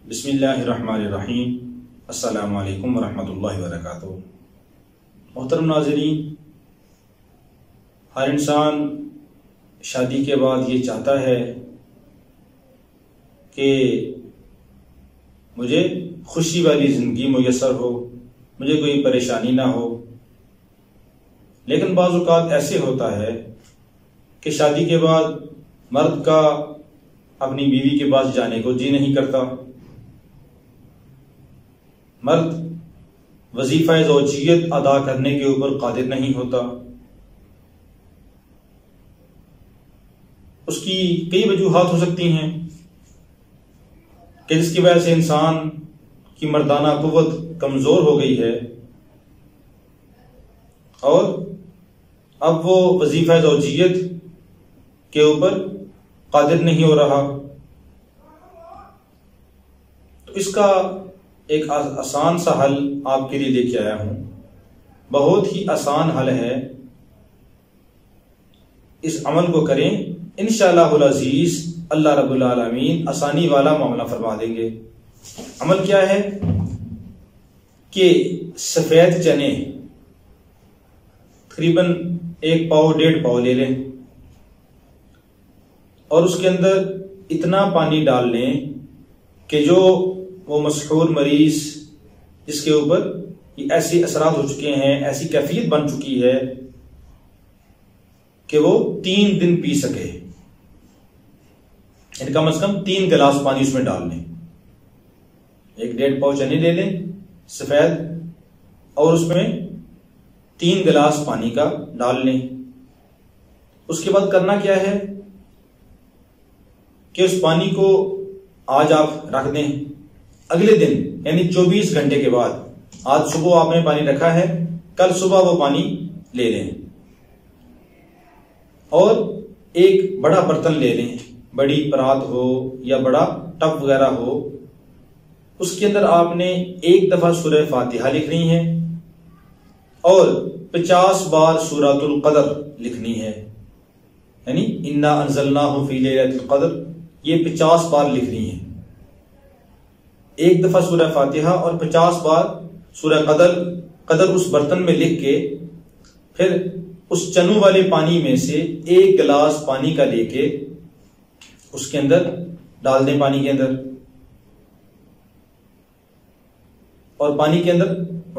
بسم اللہ الرحمن الرحیم۔ السلام علیکم ورحمۃ اللہ وبرکاتہ۔ محترم ناظرین، ہر انسان شادی کے بعد یہ چاہتا ہے کہ مجھے خوشی والی زندگی میسر ہو، مجھے کوئی پریشانی نہ ہو، لیکن بعض اوقات ایسے ہوتا ہے کہ شادی کے بعد مرد کا اپنی بیوی کے پاس جانے کو جی نہیں کرتا، مرد وظیفہ زوجیت ادا کرنے کے اوپر قادر نہیں ہوتا۔ اس کی کئی وجوہات ہو سکتی ہیں کہ جس کی وجہ سے انسان کی مردانہ قوت کمزور ہو گئی ہے اور اب وہ وظیفہ زوجیت کے اوپر قادر نہیں ہو رہا۔ تو اس کا ایک آسان سا حل آپ کے لیے لے کے آیا ہوں، بہت ہی آسان حل ہے، اس عمل کو کریں انشاءاللہ العزیز اللہ رب العالمین آسانی والا معاملہ فرما دیں گے۔ عمل کیا ہے کہ سفید چنے تقریباً 1 پاؤ 1.5 پاؤ لے لیں اور اس کے اندر اتنا پانی ڈال لیں کہ جو وہ مسحور مریض جس کے اوپر ایسے اثرات ہو چکے ہیں، ایسی کیفیت بن چکی ہے کہ وہ 3 دن پی سکے، یعنی کم از کم 3 گلاس پانی اس میں ڈال لیں۔ 1.5 پاؤ چنے لے لیں سفید اور اس میں 3 گلاس پانی کا ڈال لیں۔ اس کے بعد کرنا کیا ہے کہ اس پانی کو آج آپ رکھ دیں، اگلے دن یعنی 24 گھنٹے کے بعد، آج صبح آپ نے پانی رکھا ہے، کل صبح وہ پانی لے لیں اور ایک بڑا برتن لے لیں، بڑی پرات ہو یا بڑا ٹب وغیرہ ہو، اس کے اندر آپ نے 1 دفعہ سورہ فاتحہ لکھنی ہے اور 50 بار سورۃ القدر لکھنی ہے، یعنی انا انزلناہ فی لیلۃ القدر، یہ 50 بار لکھنی ہے۔ 1 دفعہ سورہ فاتحہ اور 50 بار سورہ قدر اس برتن میں لکھ کے پھر اس چنوں والے پانی میں سے 1 گلاس پانی کا لے کے اس کے اندر ڈال دیں، پانی کے اندر، اور پانی کے اندر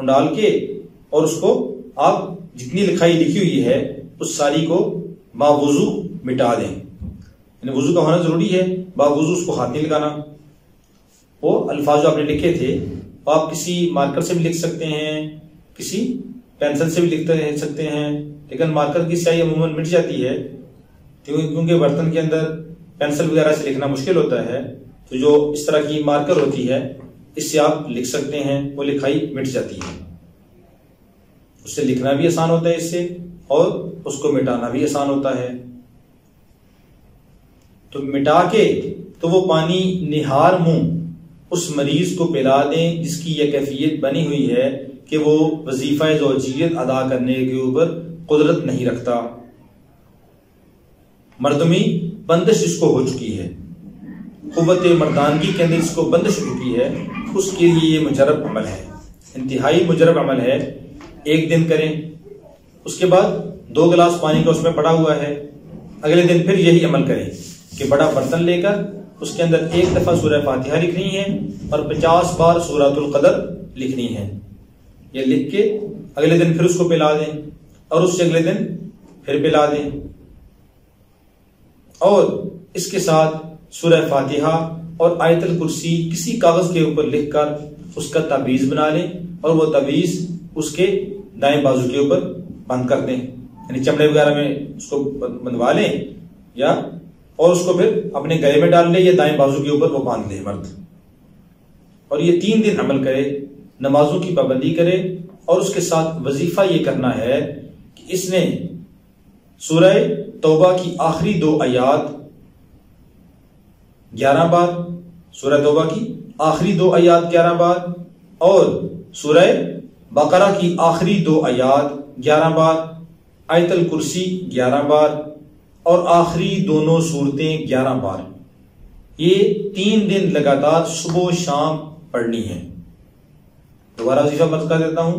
ڈال کے اور اس کو آپ جتنی لکھائی لکھی ہوئی ہے اس ساری کو باوضو مٹا دیں، یعنی وضو کا ہونا ضروری ہے، باوضو اس کو ہاتھ نہیں لگانا۔ وہ الفاظ جو آپ نے لکھے تھے وہ آپ کسی مارکر سے بھی لکھ سکتے ہیں، کسی پینسل سے بھی لکھ سکتے ہیں، لیکن مارکر کی سیاہی عموماً مٹ جاتی ہے کیونکہ برتن کے اندر پینسل وغیرہ سے لکھنا مشکل ہوتا ہے، تو جو اس طرح کی مارکر ہوتی ہے اس سے آپ لکھ سکتے ہیں، وہ لکھائی مٹ جاتی ہے، اس سے لکھنا بھی آسان ہوتا ہے اس سے، اور اس کو مٹانا بھی آسان ہوتا ہے۔ تو مٹا کے تو وہ پانی نہار منہ اس مریض کو پلا دیں جس کی یہ کیفیت بنی ہوئی ہے کہ وہ وظیفہ زوجیت ادا کرنے کے اوپر قدرت نہیں رکھتا، مردمی بندش اس کو ہو چکی ہے، قوت مردانگی کے اندر اس کو بندش ہو چکی ہے، اس کے لیے یہ مجرب عمل ہے، انتہائی مجرب عمل ہے۔ 1 دن کریں، اس کے بعد 2 گلاس پانی کا اس میں پڑا ہوا ہے، اگلے دن پھر یہی عمل کریں کہ بڑا برتن لے کر اس کے اندر 1 دفعہ سورہ فاتحہ لکھنی ہے اور 50 بار سورۃ القدر لکھنی ہے، یہ لکھ کے اگلے دن پھر اس کو پلا دیں اور اس سے اگلے دن پھر پلا دیں، اور اس کے ساتھ سورہ فاتحہ اور آیت الکرسی کسی کاغذ کے اوپر لکھ کر اس کا تعویذ بنا لیں اور وہ تعویذ اس کے دائیں بازو کے اوپر بند کر دیں، یعنی چمڑے وغیرہ میں اس کو بندوا لیں یا اور اس کو پھر اپنے گلے میں ڈال لے یا دائیں بازو کے اوپر وہ باندھ لے مرد، اور یہ 3 دن عمل کرے، نمازوں کی پابندی کرے، اور اس کے ساتھ وظیفہ یہ کرنا ہے کہ اس نے سورہ توبہ کی آخری 2 آیات 11 بار، سورہ توبہ کی آخری 2 آیات 11 بار اور سورہ بقرہ کی آخری 2 آیات 11 بار، آیت الکرسی 11 بار اور آخری دونوں صورتیں 11 بار، یہ 3 دن لگاتار صبح و شام پڑھنی ہے۔ دوبارہ وظیفہ مرض کر دیتا ہوں۔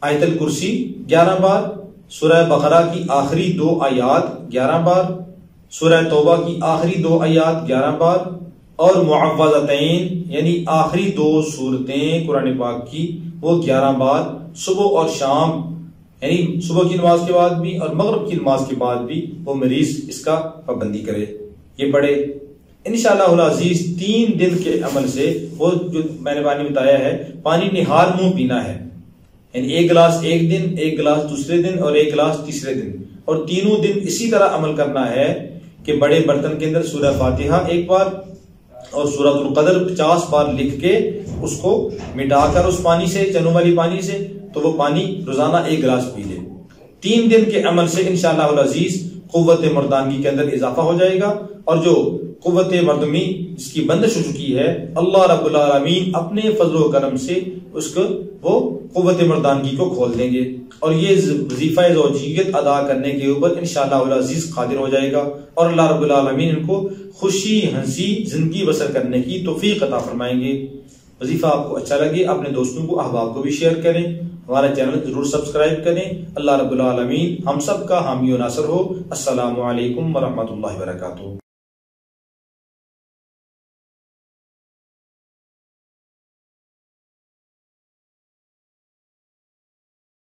آیت الکرسی 11 بار، سورہ بقرہ کی آخری 2 آیات 11 بار، سورہ توبہ کی آخری 2 آیات 11 بار، اور معوذتین یعنی آخری 2 سورتیں قرآن پاک کی وہ 11 بار صبح اور شام، یعنی صبح کی نماز کے بعد بھی اور مغرب کی نماز کے بعد بھی وہ مریض اس کا پابندی کرے، یہ پڑھے انشاءاللہ العزیز۔ 3 دن کے عمل سے وہ جو میں نے پانی بتایا ہے، پانی نہال منہ پینا ہے، یعنی 1 گلاس ایک دن، 1 گلاس دوسرے دن اور 1 گلاس تیسرے دن، اور تینوں دن اسی طرح عمل کرنا ہے کہ بڑے برتن کے اندر سورہ فاتحہ 1 بار اور سورۃ القدر 50 بار لکھ کے اس کو مٹا کر اس پانی سے، چنوں والی پانی سے، تو وہ پانی روزانہ 1 گلاس پی لے۔ 3 دن کے عمل سے انشاءاللہ العزیز قوت مردانگی کے اندر اضافہ ہو جائے گا، اور جو قوت مردمی اس کی بندش ہو چکی ہے، اللہ رب العالمین اپنے فضل و کرم سے اس کو وہ قوت مردانگی کو کھول دیں گے، اور یہ وظیفہ زوجیت ادا کرنے کے اوپر انشاءاللہ العزیز قادر ہو جائے گا، اور اللہ رب العالمین ان کو خوشی ہنسی زندگی بسر کرنے کی توفیق عطا فرمائیں گے۔ وظیفہ آپ کو اچھا لگے اپنے دوستوں کو، احباب کو بھی شیئر کریں، ہمارا چینل ضرور سبسکرائب کریں۔ اللہ رب العالمین ہم سب کا حامی و ناصر ہو۔ السلام علیکم ورحمۃ اللہ وبرکاتہ۔